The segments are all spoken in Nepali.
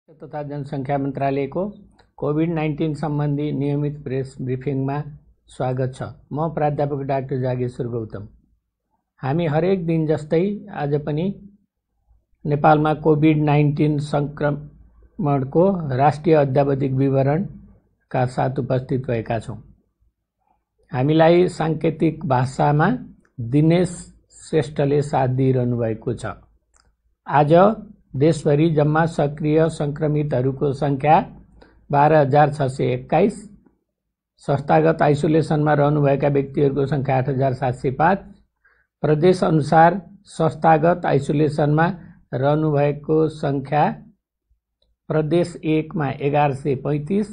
तथा जनसङ्ख्या मन्त्रालयको कोभिड-19 सम्बन्धी नियमित प्रेस ब्रिफिङमा स्वागत छ। म प्राध्यापक डाक्टर जागेश्वर गौतम। हामी हरेक दिन जस्तै आज पनि नेपालमा कोभिड-19 संक्रमणको राष्ट्रिय अद्यावधिक विवरणका साथ उपस्थित भएका छौँ। हामीलाई साङ्केतिक भाषामा दिनेश श्रेष्ठले साथ दिइरहनु भएको छ। आज देशभरि जम्मा सक्रिय संक्रमितहरूको संख्या 12,621, संस्थागत आइसोलेसनमा रहनुभएका व्यक्तिहरूको संख्या 8,705, प्रदेश अनुसार संस्थागत आइसोलेसनमा रहनुभएको संख्या प्रदेश 1 मा 1135,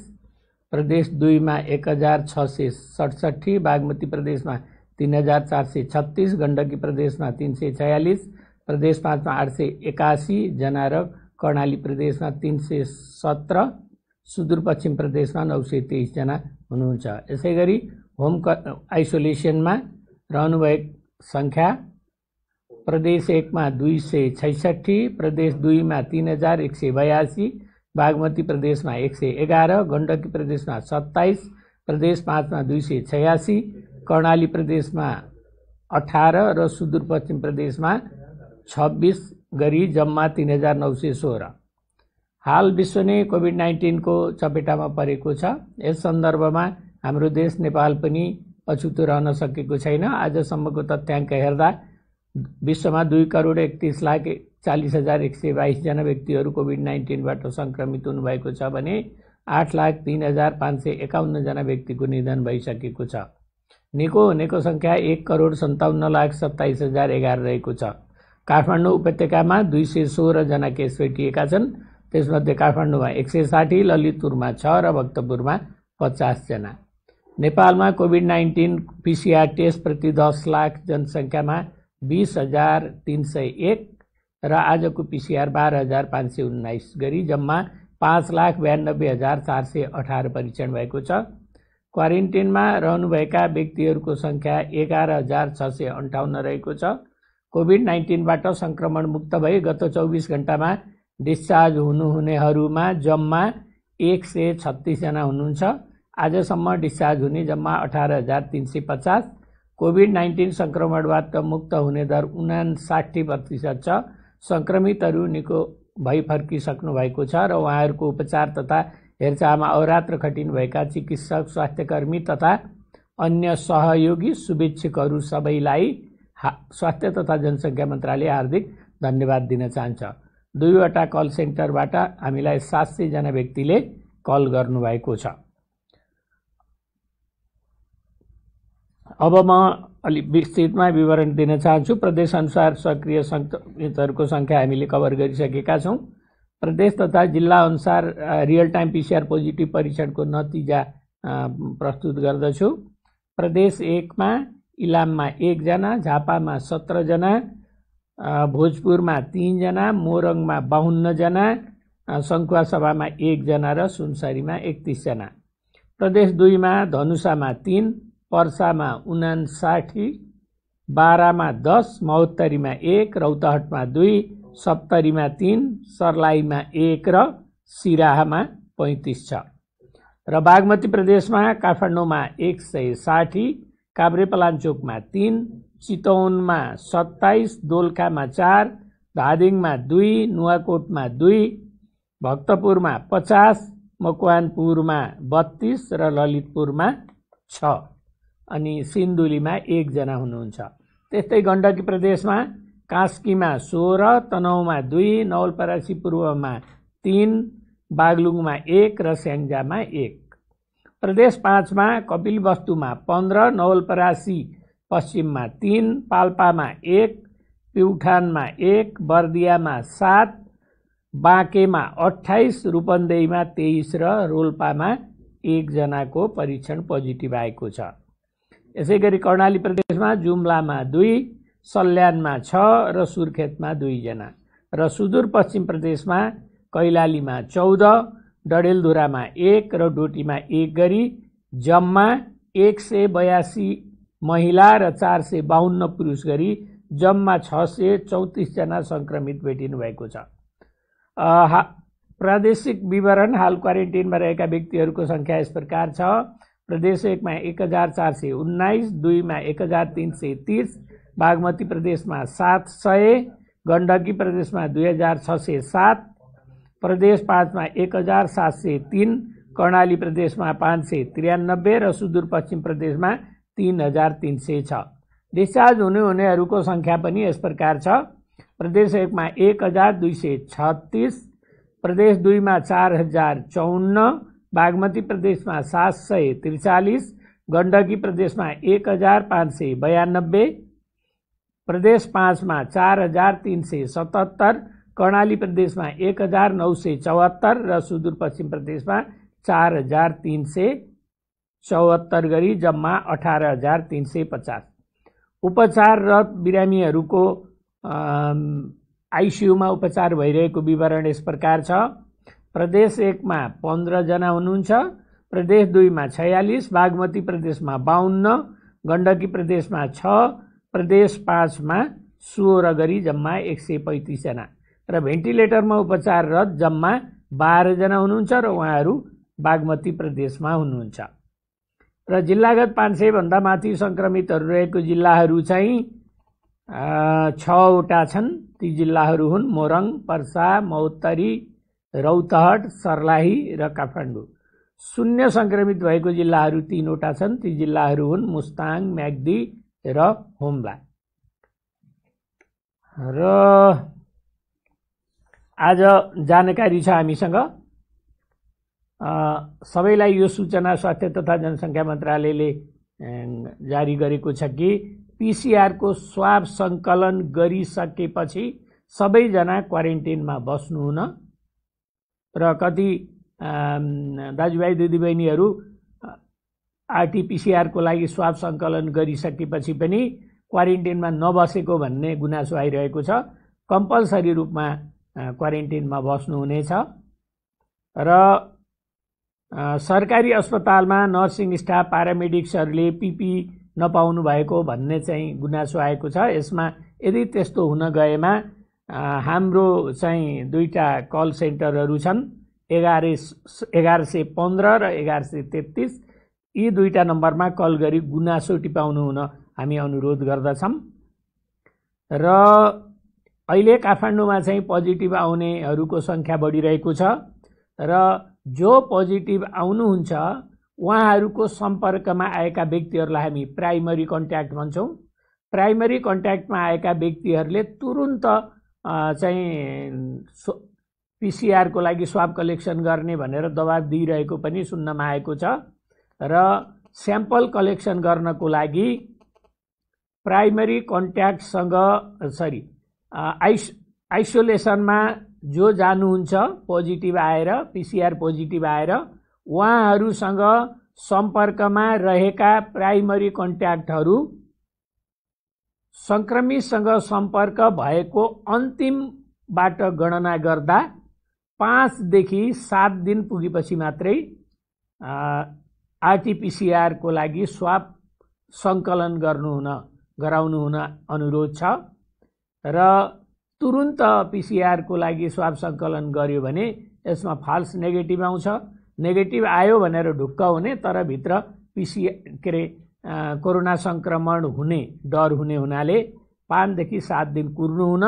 प्रदेश 2 मा 1,667, बागमती प्रदेशमा 3,436, गण्डकी प्रदेशमा 346, प्रदेश 5 मा 881 जना र कर्णाली प्रदेशमा 317, सुदूरपश्चिम प्रदेशमा 923 जना हुनुहुन्छ। यसैगरी होम आइसोलेसनमा रहनुभएको संख्या प्रदेश 1 मा 266, प्रदेश 2 मा 3,182, बागमती प्रदेशमा 111, गण्डकी प्रदेशमा 27, प्रदेश 5 मा 286, कर्णाली प्रदेशमा 18 र सुदूरपश्चिम प्रदेशमा 26 गरी जम्मा 3,916। हाल विश्व नै कोभिड-19 को चपेटामा परेको छ। यस सन्दर्भमा हाम्रो देश नेपाल पनि अछुतो रहन सकेको छैन। आजसम्मको तथ्याङ्क हेर्दा विश्वमा 2,41,40,122 जना व्यक्तिहरू कोभिड-19बाट संक्रमित हुनुभएको छ भने 8,03,551 जना व्यक्तिको निधन भइसकेको छ। निको हुनेको संख्या 1,57,27,011 रहेको छ। काठमाडौँ उपत्यकामा 216 जना केस भेटिएका छन्। त्यसमध्ये काठमाडौँमा 160, ललितपुरमा 6 र भक्तपुरमा 50 जना। नेपालमा कोभिड-19 पीसीआर टेस्ट प्रति 10 लाख जनसङ्ख्यामा 20,301 र आजको पीसीआर 12,519 गरी जम्मा 5,92,418 परीक्षण भएको छ। क्वारेन्टिनमा रहनुभएका व्यक्तिहरूको संख्या 11,658 रहेको छ। कोभिड-19बाट संक्रमण मुक्त भई गत 24 घण्टामा डिस्चार्ज हुनुहुनेहरूमा जम्मा 136 जना हुनुहुन्छ। आजसम्म डिस्चार्ज हुने जम्मा 18,350। कोभिड-19 संक्रमणबाट मुक्त हुने दर 59% छ। संक्रमितहरू निको भई फर्किसक्नु भएको छ र उहाँहरूको उपचार तथा हेरचाहमा अहोरात्र खटिनुभएका चिकित्सक, स्वास्थ्यकर्मी तथा अन्य सहयोगी शुभेच्छुकहरू सबैलाई स्वास्थ्य तथा जनसङ्ख्या मन्त्रालय हार्दिक धन्यवाद दिन चाहन्छ। 2वटा कल सेन्टरबाट हामीलाई 700 जना व्यक्तिले कल गर्नुभएको छ। अब म अलि विस्तृतमा विवरण दिन चाहन्छु। प्रदेश अनुसार सक्रिय संक्रमितहरूको संख्या हामीले कभर गरिसकेका छौँ। प्रदेश तथा जिल्ला अनुसार रियल टाइम पीसीआर पोजिटिभ परीक्षणको नतिजा प्रस्तुत गर्दछु। प्रदेश 1 मा इलाममा 1 जना, झापामा 17 जना, भोजपुरमा 3 जना, मोरङमा 52 जना, सङ्खुवासभामा 1 जना र सुनसरीमा 31 जना। प्रदेश 2 मा धनुषामा 3, पर्सामा 59, बारामा 10, महोत्तरीमा 1, रौतहटमा 2, सप्तरीमा 3, सर्लाहीमा 1 र सिराहामा 35 छ। र बागमती प्रदेशमा काठमाडौँमा 160, काभ्रेपलाञ्चोकमा 3, चितवनमा 27, दोलखामा 4, धादिङमा 2, नुवाकोटमा 2, भक्तपुरमा 50, मकवानपुरमा 32 र ललितपुरमा 6 अनि सिन्धुलीमा 1 जना हुनुहुन्छ। त्यस्तै गण्डकी प्रदेशमा कास्कीमा 16, तनहुँमा 2, नवलपरासी पूर्वमा 3, बागलुङमा 1 र स्याङ्जामा 1। प्रदेश 5 मा कपिलवस्तुमा 15, नवलपरासी पश्चिममा 3, पाल्पामा 1, प्युठानमा 1, बर्दियामा 7, बाँकेमा 28, रूपन्देहीमा 23 र रोल्पामा 1 जनाको परीक्षण पोजिटिभ आएको छ। यसैगरी कर्णाली प्रदेशमा जुम्लामा 2, सल्यानमा 6 र सुर्खेतमा 2 जना र सुदूरपश्चिम प्रदेशमा कैलालीमा 14, डडेलधुरामा 1 र डोटीमा 1 गरी जम्मा 182 महिला र 452 पुरुष गरी जम्मा 634 जना संक्रमित भेटिनु भएको छ। प्रादेशिक विवरण हाल क्वारेन्टिनमा रहेका व्यक्तिहरूको संख्या यस प्रकार छ। प्रदेश 1 मा 1419, 2 मा 1330, बागमती प्रदेशमा 700, गण्डकी प्रदेशमा 2607, प्रदेश 5 मा 1703, कर्णाली प्रदेशमा 593 र सुदूरपश्चिम प्रदेशमा 3306। डिस्चार्ज हुनेहरूको संख्या पनि यस प्रकार छ। प्रदेश 1 मा 1236, प्रदेश 2 मा 4054, बागमती प्रदेशमा 743, गण्डकी प्रदेशमा 1592, प्रदेश 5 मा 4377, कर्णाली प्रदेशमा 1974 र सुदूरपश्चिम प्रदेशमा 4374 गरी जम्मा 18350। उपचाररत बिरामीहरूको आइसियुमा उपचार भइरहेको विवरण यस प्रकार छ। प्रदेश 1 मा 15 जना हुनुहुन्छ, प्रदेश 2 मा 46, बागमती प्रदेशमा 52, गण्डकी प्रदेशमा 6, प्रदेश 5 मा 16 गरी जम्मा 135 जना र भेन्टिलेटरमा उपचाररत जम्मा 12 जना हुनुहुन्छ र उहाँहरू बागमती प्रदेशमा हुनुहुन्छ। र जिल्लागत 500 भन्दा माथि संक्रमितहरू रहेको जिल्लाहरू चाहिँ 6 वटा छन्। ती जिल्लाहरू हुन् मोरङ, पर्सा, महोत्तरी, रौतहट, सर्लाही र काठमाडौँ। शून्य संक्रमित भएको जिल्लाहरू 3 वटा छन्। ती जिल्लाहरू हुन् मुस्ताङ, म्याग्दी र हुम्ला। र आज जानकारी छ हामीसँग। सबैलाई यो सूचना स्वास्थ्य तथा जनसङ्ख्या मन्त्रालयले जारी गरेको छ कि पीसीआर को स्वाब सङ्कलन गरिसकेपछि सबैजना क्वारेन्टिनमा बस्नुहुन र कति दाजुभाइ दिदीबहिनीहरू आरटीपीसीआर को लागि स्वाब सङ्कलन गरिसकेपछि पनि क्वारेन्टिनमा नबसेको भन्ने गुनासो आइरहेको छ। कम्पलसरी रूपमा क्वारेन्टिनमा बस्नुहुनेछ र सरकारी अस्पतालमा नर्सिङ स्टाफ, प्यारामेडिक्सहरूले पिपी नपाउनु भएको भन्ने चाहिँ गुनासो आएको छ। यसमा यदि त्यस्तो हुन गएमा हाम्रो चाहिँ 2टा कल सेन्टरहरू छन्, 1115 र 1133। यी 2टा नम्बरमा कल गरी गुनासो टिपाउनु हुन हामी अनुरोध गर्दछौँ। र अहिले काठमाडौँमा चाहिँ पोजिटिभ आउनेहरूको संख्या बढिरहेको छ र जो पोजिटिभ आउनुहुन्छ उहाँहरूको सम्पर्कमा आएका व्यक्तिहरूलाई हामी प्राइमरी कन्ट्याक्ट भन्छौँ। प्राइमरी कन्ट्याक्टमा आएका व्यक्तिहरूले तुरुन्त चाहिँ पीसीआर को लागि स्वाब कलेक्सन गर्ने भनेर दबाब दिइरहेको पनि सुन्नमा आएको छ र स्याम्पल कलेक्सन गर्नको लागि प्राइमरी कन्ट्याक्टसँग आइसोलेसनमा जो जानुहुन्छ पोजिटिभ आएर, पीसीआर पोजिटिभ आएर, उहाँहरूसँग सम्पर्कमा रहेका प्राइमरी कन्ट्याक्टहरू संक्रमितसँग सम्पर्क भएको अन्तिमबाट गणना गर्दा 5 देखि 7 दिन पुगेपछि मात्रै आरटीपीसीआर को लागि स्वाब सङ्कलन गराउनु हुन अनुरोध छ र तुरुन्त पीसीआर को लागि स्वाब सङ्कलन गर्यो भने यसमा फाल्स नेगेटिभ आउँछ। नेगेटिभ आयो भनेर ढुक्क हुने, तर भित्र कोरोना संक्रमण हुने डर हुने हुनाले 5 देखि 7 दिन कुर्नु हुन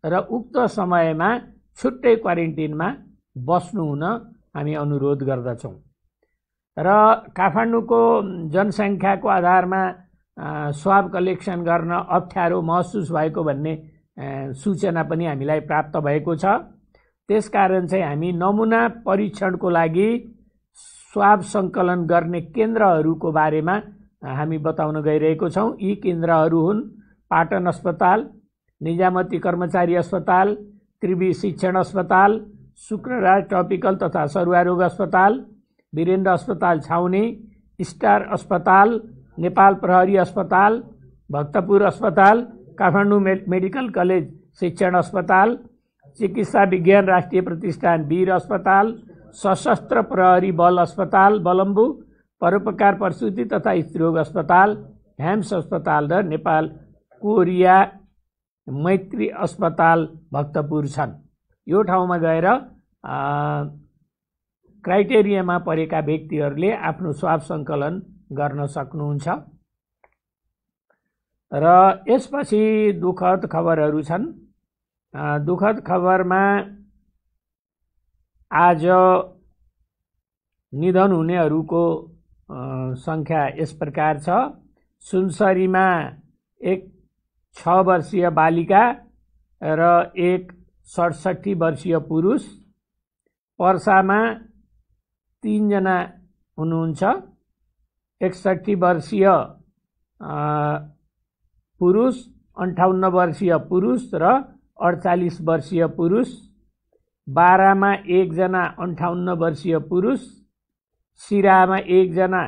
र उक्त समयमा छुट्टै क्वारेन्टिनमा बस्नु हुन हामी अनुरोध गर्दछौँ। र काठमाडौँको जनसङ्ख्याको आधारमा स्वाब कलेक्सन गर्न अप्ठ्यारो महसुस भएको भन्ने सूचना पनि हामीलाई प्राप्त भएको छ। त्यसकारण चाहिँ हामी नमुना परीक्षणको लागि स्वाब सङ्कलन गर्ने केन्द्रहरूको बारेमा हामी बताउन गइरहेको छौँ। यी केन्द्रहरू हुन् पाटन अस्पताल, निजामती कर्मचारी अस्पताल, त्रिवी शिक्षण अस्पताल, शुक्रराज ट्रपिकल तथा सरुवा रोग अस्पताल, वीरेन्द्र अस्पताल छाउनी, स्टार अस्पताल, नेपाल प्रहरी अस्पताल, भक्तपुर अस्पताल, काठमाडौँ मेडिकल कलेज शिक्षण अस्पताल, चिकित्सा विज्ञान राष्ट्रिय प्रतिष्ठान वीर अस्पताल, सशस्त्र प्रहरी बल अस्पताल बलम्बु, परोपकार प्रसूति तथा स्त्रीरोग अस्पताल हेम्स अस्पताल र नेपाल कोरिया मैत्री अस्पताल भक्तपुर छन्। यो ठाउँमा गएर क्राइटेरियामा परेका व्यक्तिहरूले आफ्नो स्वाब सङ्कलन गर्न सक्नुहुन्छ। र यसपछि दुःखद खबरहरू छन्। दुःखद खबरमा आज निधन हुनेहरूको संख्या यस प्रकार छ। सुनसरीमा एक 6 वर्षीय बालिका र एक 67 वर्षीय पुरुष, पर्सामा 3 जना हुनुहुन्छ, 61 वर्षीय पुरुष, 58 वर्षीय पुरुष र 48 वर्षीय पुरुष, बारामा 1 जना 58 वर्षीय पुरुष, सिरामा 1 जना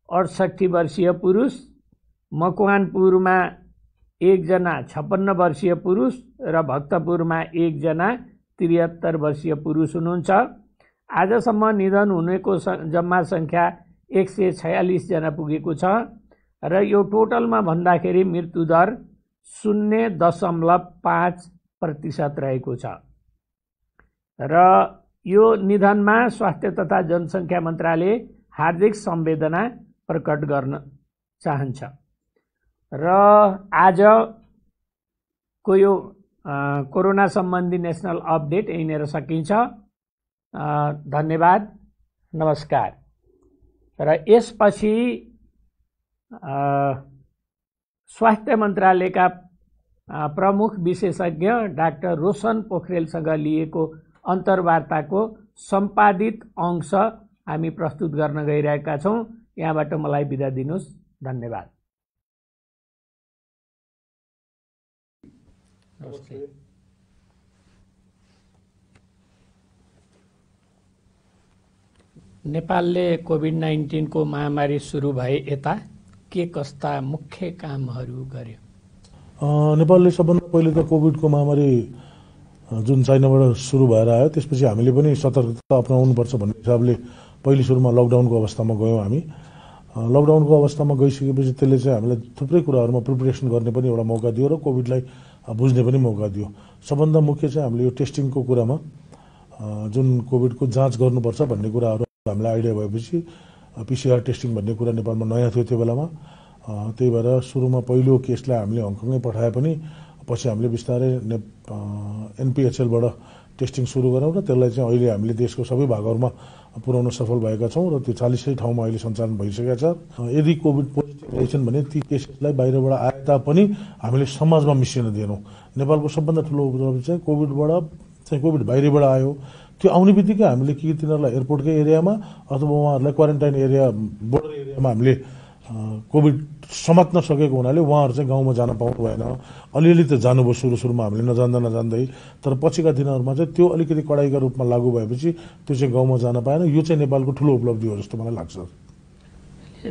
68 वर्षीय पुरुष, मकवानपुरमा 1 जना 56 वर्षीय पुरुष र भक्तपुरमा 1 जना 73 वर्षीय पुरुष हुनुहुन्छ। आजसम्म निधन हुनेको जम्मा संख्या 146 जना पुगेको छ र यो टोटलमा भन्दाखेरि मृत्युदर 0.5% रहेको छ। र यो निधनमा स्वास्थ्य तथा जनसङ्ख्या मन्त्रालय हार्दिक संवेदना प्रकट गर्न चाहन्छ। र आजको यो कोरोना सम्बन्धी नेसनल अपडेट यहीँनिर सकिन्छ। धन्यवाद, नमस्कार। र यसपछि स्वास्थ्य मन्त्रालयका प्रमुख विशेषज्ञ डाक्टर रोशन पोखरेलसँग लिएको अन्तर्वार्ताको सम्पादित अंश हामी प्रस्तुत गर्न गइरहेका छौँ। यहाँबाट मलाई बिदा दिनुहोस्। धन्यवाद। नेपालले कोभिड-19 को महामारी सुरु भए यता के कस्ता मुख्य कामहरू गर्यो? नेपालले सबभन्दा पहिले त कोभिडको महामारी जुन चाइनाबाट सुरु भएर आयो त्यसपछि हामीले पनि सतर्कता अपनाउनुपर्छ भन्ने हिसाबले पहिलो सुरुमा लकडाउनको अवस्थामा गयौँ। हामी लकडाउनको अवस्थामा गइसकेपछि त्यसले चाहिँ हामीलाई थुप्रै कुराहरूमा प्रिपरेसन गर्ने पनि एउटा मौका दियो र कोभिडलाई बुझ्ने पनि मौका दियो। सबभन्दा मुख्य चाहिँ हामीले यो टेस्टिङको कुरामा जुन कोभिडको जाँच गर्नुपर्छ भन्ने कुराहरू हामीलाई आइडिया भएपछि PCR टेस्टिङ भन्ने कुरा नेपालमा नयाँ थियो त्यो बेलामा। त्यही भएर सुरुमा पहिलो केसलाई हामीले हङकङै पठाए पनि पछि हामीले बिस्तारै NPHLबाट टेस्टिङ सुरु गरौँ र त्यसलाई चाहिँ अहिले हामीले देशको सबै भागहरूमा पुर्याउन सफल भएका छौँ र त्यो 40 ठाउँमा अहिले सञ्चालन भइसकेका छ। यदि कोभिड पोजिटिभ रहेछन् भने ती केसलाई बाहिरबाट आए तापनि हामीले समाजमा मिसिन दिएनौँ। नेपालको सबभन्दा ठुलो उपलब्धि चाहिँ कोभिड बाहिरबाट आयो त्यो आउने बित्तिकै हामीले कि तिनीहरूलाई एयरपोर्टकै एरियामा अथवा उहाँहरूलाई क्वारेन्टाइन एरिया बोर्डर एरियामा हामीले कोभिड समात्न सकेको हुनाले उहाँहरू चाहिँ गाउँमा जान पाउनु भएन। अलिअलि त जानुभयो सुरुमा हामीले नजान्दै, तर पछिका दिनहरूमा चाहिँ त्यो अलिकति कडाइका रूपमा लागू भएपछि त्यो चाहिँ गाउँमा जान पाएन। यो चाहिँ नेपालको ठुलो उपलब्धि हो जस्तो मलाई लाग्छ।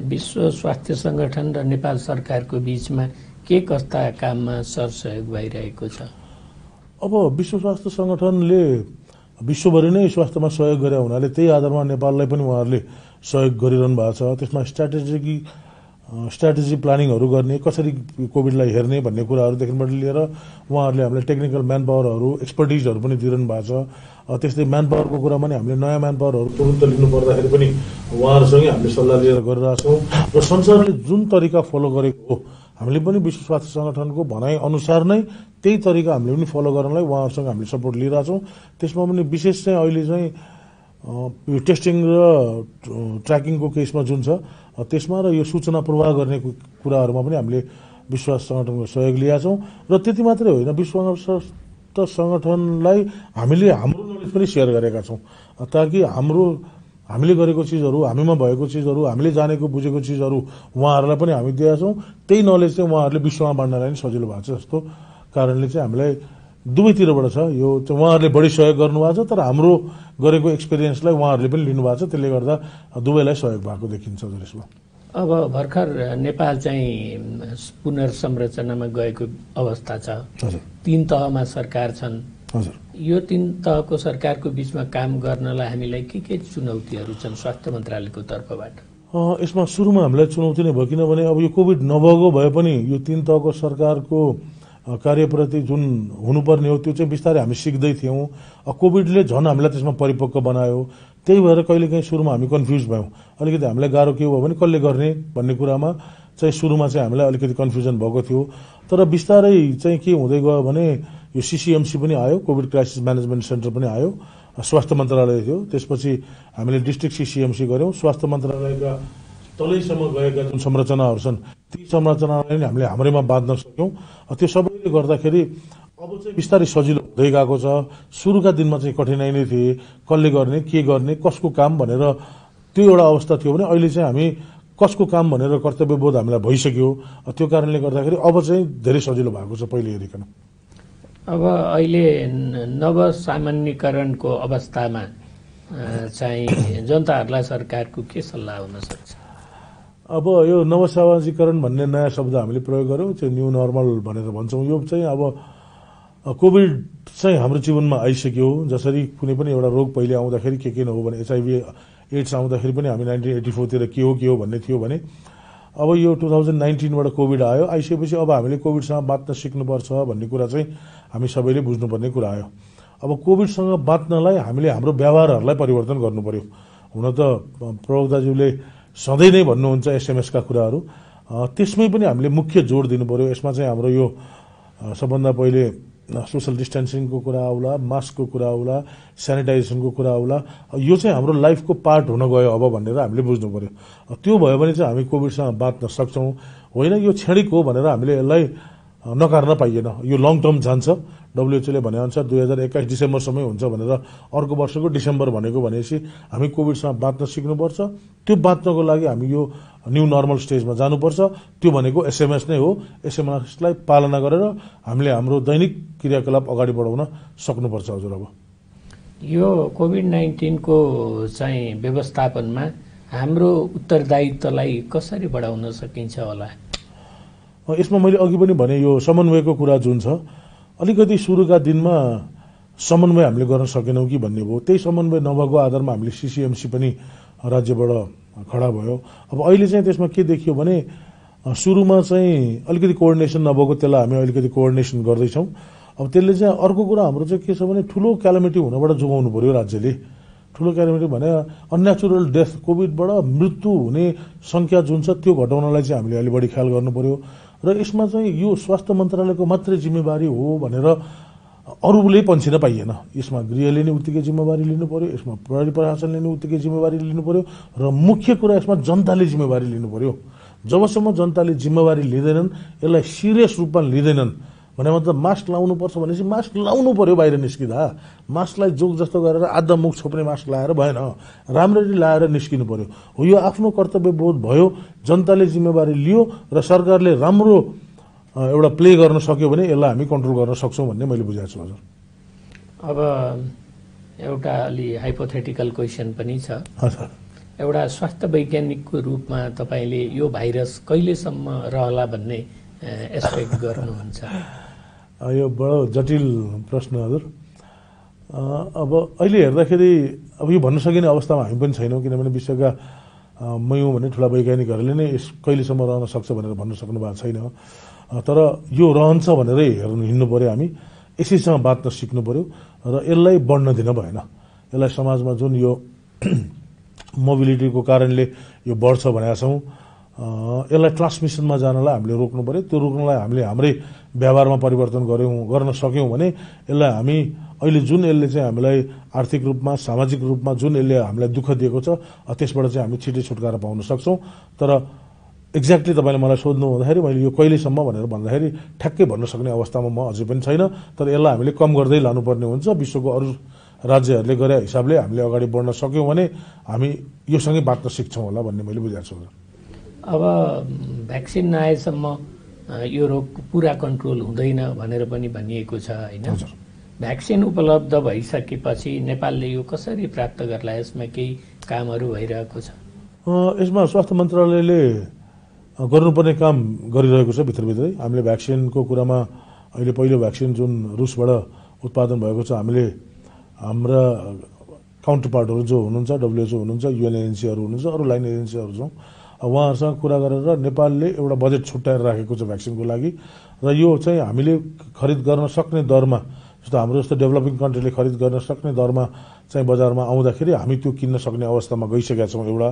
विश्व स्वास्थ्य सङ्गठन र नेपाल सरकारको बीचमा के कस्ता काममा सरसहयोग भइरहेको छ? अब विश्व स्वास्थ्य सङ्गठनले विश्वभरि नै स्वास्थ्यमा सहयोग गरे हुनाले त्यही आधारमा नेपाललाई पनि उहाँहरूले सहयोग गरिरहनु भएको छ। त्यसमा स्ट्राटेजी प्लानिङहरू गर्ने, कसरी कोभिडलाई हेर्ने भन्ने कुराहरूदेखिबाट लिएर उहाँहरूले हामीलाई टेक्निकल म्यान पावरहरू, एक्सपर्टिजहरू पनि दिइरहनु भएको छ। त्यस्तै म्यान पावरको कुरामा नि हामीले नयाँ म्यान पावरहरू तुरुन्त लिनु पर्दाखेरि पनि उहाँहरूसँगै हामीले सल्लाह लिएर गरिरहेछौँ र संसारले जुन तरिका फलो गरेको हो हामीले पनि विश्व स्वास्थ्य सङ्गठनको भनाइ अनुसार नै त्यही तरिका हामीले पनि फलो गर्नलाई उहाँहरूसँग हामीले सपोर्ट लिइरहेछौँ। त्यसमा पनि विशेष चाहिँ अहिले चाहिँ यो टेस्टिङ र ट्र्याकिङको केसमा जुन छ त्यसमा र यो सूचना प्रवाह गर्ने कुराहरूमा पनि हामीले विश्व स्वास्थ्य सङ्गठनको सहयोग लिएका छौँ। र त्यति मात्रै होइन, विश्व स्वास्थ्य सङ्गठनलाई हामीले हाम्रो नलेज पनि सेयर गरेका छौँ ताकि हामीले गरेको चिजहरू, हामीमा भएको चिजहरू, हामीले जानेको बुझेको चिजहरू उहाँहरूलाई पनि हामी दिएका छौँ। त्यही नलेज चाहिँ उहाँहरूले विश्वमा बाँड्नलाई पनि सजिलो भएको छ जस्तो कारणले चाहिँ हामीलाई दुवैतिरबाट छ। यो चाहिँ उहाँहरूले बढी सहयोग गर्नुभएको छ, तर हाम्रो गरेको एक्सपिरियन्सलाई उहाँहरूले पनि लिनुभएको छ। त्यसले गर्दा दुवैलाई सहयोग भएको देखिन्छ यसमा। अब भर्खर नेपाल चाहिँ पुनर्संरचनामा गएको अवस्था छ। 3 तहमा सरकार छन्। हजुर, यो 3 तहको सरकारको बीचमा काम गर्नलाई हामीलाई के चुनौतीहरू छन् स्वास्थ्य मन्त्रालयको तर्फबाट? यसमा सुरुमा हामीलाई चुनौती नै भयो, किनभने अब यो कोभिड नभएको भए पनि यो 3 तहको सरकारको कार्यप्रति जुन हुनुपर्ने हो त्यो चाहिँ बिस्तारै हामी सिक्दै थियौँ। कोभिडले झन् हामीलाई त्यसमा परिपक्व बनायो। त्यही भएर कहिलेकाहीँ सुरुमा हामी कन्फ्युज भयौँ। अलिकति हामीलाई गाह्रो के भयो भने कसले गर्ने भन्ने कुरामा चाहिँ सुरुमा चाहिँ हामीलाई अलिकति कन्फ्युजन भएको थियो। तर बिस्तारै चाहिँ के हुँदै गयो भने यो सिसिएमसी पनि आयो, कोभिड क्राइसिस म्यानेजमेन्ट सेन्टर पनि आयो, स्वास्थ्य मन्त्रालय थियो। त्यसपछि हामीले डिस्ट्रिक्ट सिसिएमसी गऱ्यौँ। स्वास्थ्य मन्त्रालयका तलैसम्म गएका जुन संरचनाहरू छन् ती संरचनालाई नै हामीले हाम्रैमा बाँध्न सक्यौँ। त्यो सबैले गर्दाखेरि अब चाहिँ बिस्तारै सजिलो हुँदै गएको छ। सुरुका दिनमा चाहिँ कठिनाइ नै थिए, कसले गर्ने, के गर्ने, कसको काम भनेर त्यो एउटा अवस्था थियो भने अहिले चाहिँ हामी कसको काम भनेर कर्तव्यबोध हामीलाई भइसक्यो। त्यो कारणले गर्दाखेरि अब चाहिँ धेरै सजिलो भएको छ पहिले हेरिकन। अब अहिले नवसामान्यीकरणको अवस्थामा चाहिँ जनताहरूलाई सरकारको के सल्लाह हुन सक्छ? अब यो नवसामाजिकरण भन्ने नयाँ शब्द हामीले प्रयोग गऱ्यौँ, चाहिँ न्यू नर्मल भनेर भन्छौँ। यो चाहिँ अब कोभिड चाहिँ हाम्रो जीवनमा आइसक्यो। जसरी कुनै पनि एउटा रोग पहिले आउँदाखेरि के नहो भने HIV एड्स आउँदाखेरि पनि हामी 1984 तिर के हो भन्ने थियो भने अब यो 2019बाट कोभिड आयो। आइसकेपछि अब हामीले कोभिडसँग बाँच्न सिक्नुपर्छ भन्ने कुरा चाहिँ हामी सबैले बुझ्नुपर्ने कुरा आयो। अब कोभिडसँग बाँच्नलाई हामीले हाम्रो व्यवहारहरूलाई परिवर्तन गर्नु पर्यो। हुन त प्रवक्ताज्यूले सधैँ नै भन्नुहुन्छ SMS का कुराहरू, त्यसमै पनि हामीले मुख्य जोड दिनु पर्यो। यसमा चाहिँ हाम्रो यो सबभन्दा पहिले सोशल डिस्टेन्सिङको कुरा आउला, मास्कको कुरा आउला, सेनिटाइजेसनको कुरा आउला। यो चाहिँ हाम्रो लाइफको पार्ट हुन गयो अब भनेर हामीले बुझ्नु पर्यो। त्यो भयो भने चाहिँ हामी कोभिडसँग बाँच्न सक्छौँ। होइन यो क्षणिक हो भनेर हामीले यसलाई नकार्न पाइएन। यो लङ टर्म जान्छ। WHO ले भनेअनुसार 2021 डिसेम्बरसम्मै हुन्छ भनेर अर्को वर्षको डिसेम्बर भनेको भनेपछि हामी कोभिडसँग बाँच्न सिक्नुपर्छ। त्यो बाँच्नको लागि हामी यो न्यू नर्मल स्टेजमा जानुपर्छ। त्यो भनेको SMS नै हो। SMS लाई पालना गरेर हामीले हाम्रो दैनिक क्रियाकलाप अगाडि बढाउन सक्नुपर्छ हजुर। अब यो कोभिड-19 को चाहिँ व्यवस्थापनमा हाम्रो उत्तरदायित्वलाई कसरी बढाउन सकिन्छ होला? यसमा मैले अघि पनि भने यो समन्वयको कुरा जुन छ, अलिकति सुरुका दिनमा समन्वय हामीले गर्न सकेनौँ कि भन्ने भयो। त्यही समन्वय नभएको आधारमा हामीले सिसिएमसी पनि राज्यबाट खडा भयो। अब अहिले चाहिँ त्यसमा के देखियो भने सुरुमा चाहिँ अलिकति कोअर्डिनेसन नभएको, त्यसलाई हामी अलिकति कोअर्डिनेसन गर्दैछौँ। अब त्यसले चाहिँ अर्को कुरा हाम्रो चाहिँ के छ भने ठुलो क्यालामिटी हुनबाट जोगाउनु पर्यो राज्यले। ठुलो क्यालामिटी भने अननेचुरल डेथ, कोभिडबाट मृत्यु हुने सङ्ख्या जुन छ त्यो घटाउनलाई चाहिँ हामीले अलि बढी ख्याल गर्नु पर्यो। र यसमा चाहिँ यो स्वास्थ्य मन्त्रालयको मात्रै जिम्मेवारी हो भनेर अरूले पन्छिन पाइएन। यसमा गृहले नै उत्तिकै जिम्मेवारी लिनु पर्यो, यसमा प्रहरी प्रशासनले नै उत्तिकै जिम्मेवारी लिनु पर्यो र मुख्य कुरा यसमा जनताले जिम्मेवारी लिनु पर्यो। जबसम्म जनताले जिम्मेवारी लिँदैनन्, यसलाई सिरियस रूपमा लिँदैनन् भने मतलब मास्क लाउनुपर्छ भनेपछि मास्क लाउनु पर्यो। बाहिर निस्किँदा मास्कलाई जोक जस्तो गरेर आधा मुख छोप्ने मास्क लाएर भएन, राम्ररी लाएर निस्किनु पर्यो। हो यो आफ्नो कर्तव्य बोध भयो, जनताले जिम्मेवारी लियो र सरकारले राम्रो एउटा प्ले गर्न सक्यो भने यसलाई हामी कन्ट्रोल गर्न सक्छौँ भन्ने मैले बुझाएको छु हजुर। अब एउटा अलि हाइपोथेटिकल क्वेसन पनि छ। हजुर, एउटा स्वास्थ्य वैज्ञानिकको रूपमा तपाईँले यो भाइरस कहिलेसम्म रहला भन्ने एक्सपेक्ट गर्नुहुन्छ? यो बडो जटिल प्रश्न हजुर। अब अहिले हेर्दाखेरि अब यो भन्न सकिने अवस्थामा हामी पनि छैनौँ, किनभने विश्वका मयौँ भन्ने ठुला वैज्ञानिकहरूले नै यस कहिलेसम्म रहन सक्छ भनेर भन्न सक्नु भएको छैन। तर यो रहन्छ भनेरै हिँड्नु पर्यो। हामी यसैसँग बाँच्न सिक्नु पर्यो र यसलाई बढ्न दिन भएन। यसलाई समाजमा जुन यो मोबिलिटीको कारणले यो बढ्छ भनेका छौँ, यसलाई ट्रान्समिसनमा जानलाई हामीले रोक्नु पर्यो। त्यो रोक्नलाई हामीले हाम्रै व्यवहारमा परिवर्तन गर्न सक्यौँ भने यसलाई हामी अहिले जुन यसले चाहिँ हामीलाई आर्थिक रूपमा, सामाजिक रूपमा जुन यसले हामीलाई दुःख दिएको छ त्यसबाट चाहिँ हामी छिटै छुटकारा पाउन सक्छौँ। तर एक्ज्याक्टली तपाईँले मलाई सोध्नु हुँदाखेरि मैले यो कहिलेसम्म भनेर भन्दाखेरि ठ्याक्कै भन्न सक्ने अवस्थामा म अझै पनि छैन। तर यसलाई हामीले कम गर्दै लानुपर्ने हुन्छ। विश्वको अरू राज्यहरूले गरे हिसाबले हामीले अगाडि बढ्न सक्यौँ भने हामी योसँगै बाँच्न सिक्छौँ होला भन्ने मैले बुझाएको छु। अब भ्याक्सिन नआएसम्म यो रोग पुरा कन्ट्रोल हुँदैन भनेर पनि भनिएको छ होइन? भ्याक्सिन उपलब्ध भइसकेपछि नेपालले यो कसरी प्राप्त गर्ला? यसमा केही कामहरू भइरहेको छ? यसमा स्वास्थ्य मन्त्रालयले गर्नुपर्ने काम गरिरहेको छ भित्रभित्रै। हामीले भ्याक्सिनको कुरामा अहिले पहिलो भ्याक्सिन जुन रुसबाट उत्पादन भएको छ, हामीले हाम्रा काउन्टर पार्टहरू जो हुनुहुन्छ, WHO हुनुहुन्छ, UN एजेन्सीहरू हुनुहुन्छ, अरू लाइन एजेन्सीहरू छौँ, उहाँहरूसँग कुरा गरेर नेपालले एउटा बजेट छुट्याएर राखेको छ भ्याक्सिनको लागि र यो चाहिँ हामीले खरिद गर्न सक्ने दरमा जस्तो हाम्रो जस्तो डेभलपिङ कन्ट्रीले खरिद गर्न सक्ने दरमा चाहिँ बजारमा आउँदाखेरि हामी त्यो किन्न सक्ने अवस्थामा गइसकेका छौँ एउटा।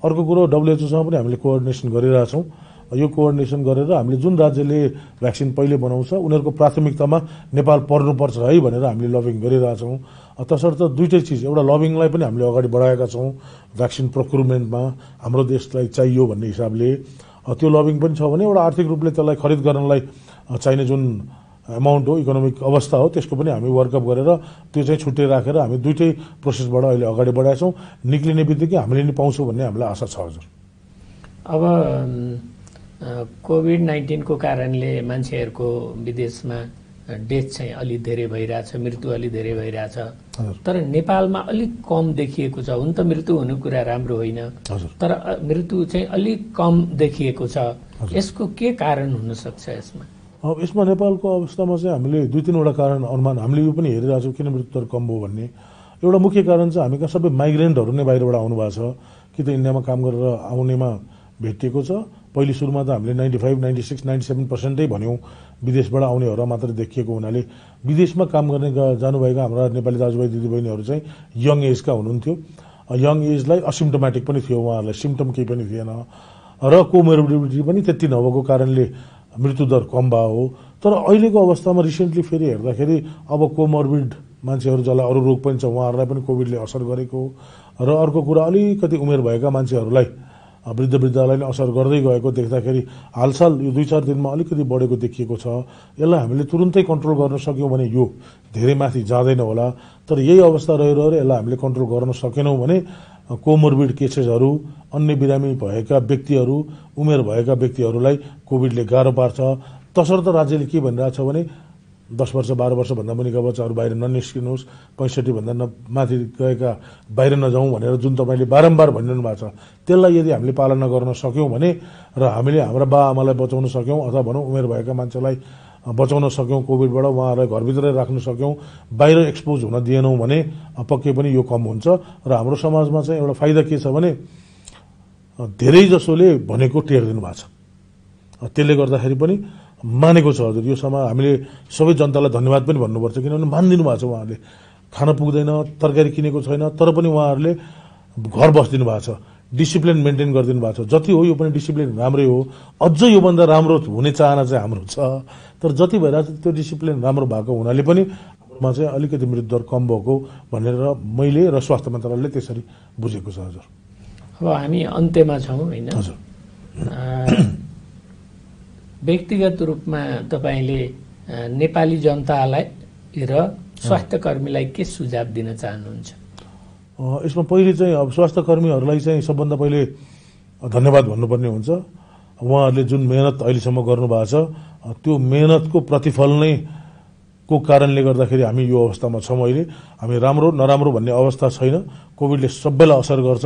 अर्को कुरो डब्लुएचओसँग पनि हामीले कोअर्डिनेसन गरिरहेछौँ। यो कोअर्डिनेसन गरेर हामीले जुन राज्यले भ्याक्सिन पहिले बनाउँछ उनीहरूको प्राथमिकतामा नेपाल पर्नुपर्छ है भनेर हामीले लबिङ गरिरहेछौँ। तसर्थ दुईटै चिज, एउटा लबिङलाई पनि हामीले अगाडि बढाएका छौँ भ्याक्सिन प्रोक्युरमेन्टमा हाम्रो देशलाई चाहियो भन्ने हिसाबले। त्यो लबिङ पनि छ भने एउटा आर्थिक रूपले त्यसलाई खरिद गर्नलाई चाहिने जुन एमाउन्ट हो, इकोनोमिक अवस्था हो, त्यसको पनि हामी वर्कअप गरेर त्यो चाहिँ छुट्टै राखेर हामी दुईटै प्रोसेसबाट अहिले अगाडि बढाएका छौँ। निक्लिने बित्तिकै हामीले नि पाउँछौँ भन्ने हामीलाई आशा छ। हजुर, अब कोभिड-19 को कारणले मान्छेहरूको विदेशमा डेथ चाहिँ अलि धेरै भइरहेछ, मृत्यु अलि धेरै भइरहेछ, तर नेपालमा अलिक कम देखिएको छ। हुन त मृत्यु हुनु कुरा राम्रो होइन, तर मृत्यु चाहिँ अलिक कम देखिएको छ। यसको के कारण हुन सक्छ यसमा? अब यसमा नेपालको अवस्थामा चाहिँ हामीले दुई तीनवटा कारण अनुमान हामीले यो पनि हेरिरहेको छौँ किन मृत्यु दर कम भयो भन्ने। एउटा मुख्य कारण चाहिँ हामी कहाँ सबै माइग्रेन्टहरू नै बाहिरबाट आउनु भएको छ, कि त इन्डियामा काम गरेर आउनेमा भेटिएको छ। पहिले सुरुमा त हामीले 95, 96, 97% भन्यौँ विदेशबाट आउनेहरू मात्रै देखिएको हुनाले विदेशमा काम गर्ने जानुभएका हाम्रा नेपाली दाजुभाइ दिदीबहिनीहरू चाहिँ यङ एजका हुनुहुन्थ्यो। यङ एजलाई असिम्टोमेटिक पनि थियो, उहाँहरूलाई सिम्टम केही पनि थिएन र कोमोर्बिडिटी पनि त्यति नभएको कारणले मृत्युदर कम भयो हो। तर अहिलेको अवस्थामा रिसेन्टली फेरि हेर्दाखेरि अब कोमोर्बिड मान्छेहरू जसलाई अरू रोग पनि छ उहाँहरूलाई पनि कोभिडले असर गरेको र अर्को कुरा अलिकति उमेर भएका मान्छेहरूलाई वृद्धलाई नै असर गर्दै गएको देख्दाखेरि हालसाल यो 2-4 दिनमा अलिकति बढेको देखिएको छ। यसलाई हामीले तुरुन्तै कन्ट्रोल गर्न सक्यौँ भने यो धेरै माथि जाँदैन होला, तर यही अवस्था रहिरह्यो यसलाई हामीले कन्ट्रोल गर्न सकेनौँ भने कोमोर्बिड केसेसहरू, अन्य बिरामी भएका व्यक्तिहरू, उमेर भएका व्यक्तिहरूलाई कोभिडले गाह्रो पार्छ। तसर्थ राज्यले के भनिरहेछ भने 10 वर्ष 12 वर्षभन्दा मुनिका बच्चाहरू बाहिर ननिस्किनुहोस्, 65 भन्दा माथि गएका बाहिर नजाउँ भनेर जुन तपाईँले बारम्बार भनिरहनु भएको छ, त्यसलाई यदि हामीले पालना गर्न सक्यौँ भने र हामीले हाम्रा बाआमालाई बचाउन सक्यौँ अथवा भनौँ उमेर भएका मान्छेलाई बचाउन सक्यौँ कोभिडबाट, उहाँहरूलाई घरभित्रै राख्न सक्यौँ, बाहिर एक्सपोज हुन दिएनौँ भने पक्कै पनि यो कम हुन्छ। र हाम्रो समाजमा चाहिँ एउटा फाइदा के छ भने धेरै जसोले भनेको टेर्दिनु भएको छ, त्यसले गर्दाखेरि पनि मानेको छ। हजुर, यो समय हामीले सबै जनतालाई धन्यवाद पनि भन्नुपर्छ, किनभने मानिदिनु भएको छ। उहाँहरूले खान पुग्दैन, तरकारी किनेको छैन, तर पनि उहाँहरूले घर बसिदिनु भएको छ, डिसिप्लिन मेन्टेन गरिदिनु भएको छ। जति हो यो पनि डिसिप्लिन राम्रै हो, अझ योभन्दा राम्रो हुने चाहना चाहिँ हाम्रो छ। तर जति भइरहेको छ त्यो डिसिप्लिन राम्रो भएको हुनाले पनि मा चाहिँ अलिकति मृत्युदर कम भएको भनेर मैले र स्वास्थ्य मन्त्रालयले त्यसरी बुझेको छ। हजुर, अब हामी अन्त्यमा छौँ होइन? हजुर, व्यक्तिगत रूपमा तपाईँले नेपाली जनतालाई र स्वास्थ्य कर्मीलाई के सुझाव दिन चाहनुहुन्छ? यसमा पहिले चाहिँ अब स्वास्थ्य कर्मीहरूलाई चाहिँ सबभन्दा पहिले धन्यवाद भन्नुपर्ने हुन्छ। उहाँहरूले जुन मेहनत अहिलेसम्म गर्नुभएको छ त्यो मेहनतको प्रतिफल नै को कारणले गर्दाखेरि हामी यो अवस्थामा छौँ। अहिले हामी राम्रो नराम्रो भन्ने अवस्था छैन, कोभिडले सबैलाई असर गर्छ।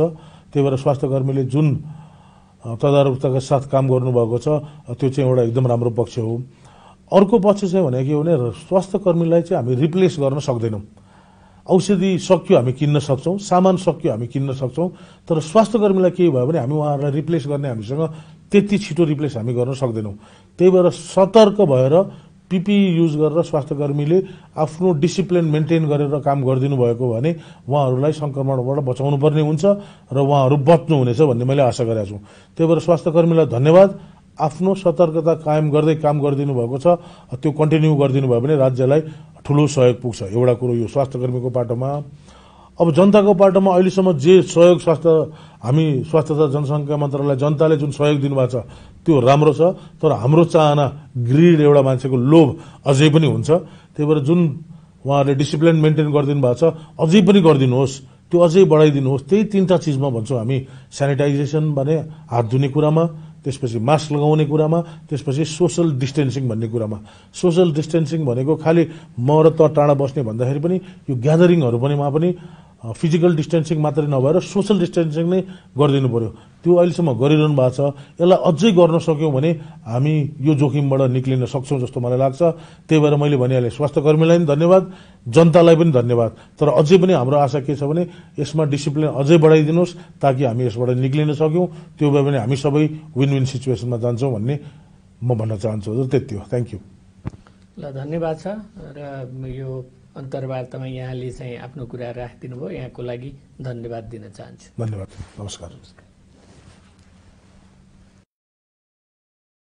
त्यही भएर स्वास्थ्य कर्मीले जुन तदारुकताका साथ काम गर्नुभएको छ त्यो चाहिँ एउटा एकदम राम्रो पक्ष हो। अर्को पक्ष चाहिँ भनेको के हो भने स्वास्थ्य कर्मीलाई चाहिँ हामी रिप्लेस गर्न सक्दैनौँ। औषधि सक्यो हामी किन्न सक्छौँ, सामान सक्यो हामी किन्न सक्छौँ, तर स्वास्थ्य कर्मीलाई के भयो भने हामी उहाँहरूलाई रिप्लेस गर्ने हामीसँग त्यति छिटो रिप्लेस हामी गर्न सक्दैनौँ। त्यही भएर सतर्क भएर पिपी युज गरेर स्वास्थ्य कर्मीले आफ्नो डिसिप्लिन मेन्टेन गरेर काम गरिदिनु भएको भने उहाँहरूलाई सङ्क्रमणबाट बचाउनु पर्ने हुन्छ र उहाँहरू बच्नुहुनेछ भन्ने मैले आशा गरेको छु। त्यही भएर स्वास्थ्य कर्मीलाई धन्यवाद। आफ्नो सतर्कता कायम गर्दै काम गरिदिनु भएको छ, त्यो कन्टिन्यू गरिदिनु भयो भने राज्यलाई ठुलो सहयोग पुग्छ। एउटा कुरो यो स्वास्थ्य कर्मीको पाटोमा। अब जनताको पाटोमा अहिलेसम्म जे सहयोग हामी स्वास्थ्य तथा जनसङ्ख्या मन्त्रालय जनताले जुन सहयोग दिनुभएको छ त्यो राम्रो छ, तर हाम्रो चाहना ग्रिड एउटा मान्छेको लोभ अझै पनि हुन्छ। त्यही भएर जुन उहाँहरूले डिसिप्लिन मेन्टेन गरिदिनु भएको छ अझै पनि गरिदिनुहोस्, त्यो अझै बढाइदिनुहोस्। त्यही 3टा चिजमा भन्छौँ हामी, सेनिटाइजेसन भने हात धुने कुरामा, त्यसपछि मास्क लगाउने कुरामा, त्यसपछि सोसल डिस्टेन्सिङ भन्ने कुरामा। सोसल डिस्टेन्सिङ भनेको खालि म र त टाढा बस्ने भन्दाखेरि पनि यो ग्यादरिङहरू पनि फिजिकल डिस्टेन्सिङ मात्रै नभएर सोसल डिस्टेन्सिङ नै गरिदिनु पर्यो। त्यो अहिलेसम्म गरिरहनु भएको छ। यसलाई अझै गर्न सक्यौँ भने हामी यो जोखिमबाट निक्लिन सक्छौँ जस्तो मलाई लाग्छ। त्यही भएर मैले भनिहालेँ, स्वास्थ्य कर्मीलाई पनि धन्यवाद, जनतालाई पनि धन्यवाद। तर अझै पनि हाम्रो आशा के छ भने यसमा डिसिप्लिन अझै बढाइदिनुहोस् ताकि हामी यसबाट निक्लिन सक्यौँ। त्यो भए भने हामी सबै विन विन सिचुएसनमा जान्छौँ भन्ने म भन्न चाहन्छु। हजुर, त्यति हो। Thank you. ल, धन्यवाद छ। र यो अन्तर्वार्तामा यहाँले चाहिँ आफ्नो कुरा राखिदिनु भयो, यहाँको लागि धन्यवाद दिन चाहन्छु। धन्यवाद। नमस्कार।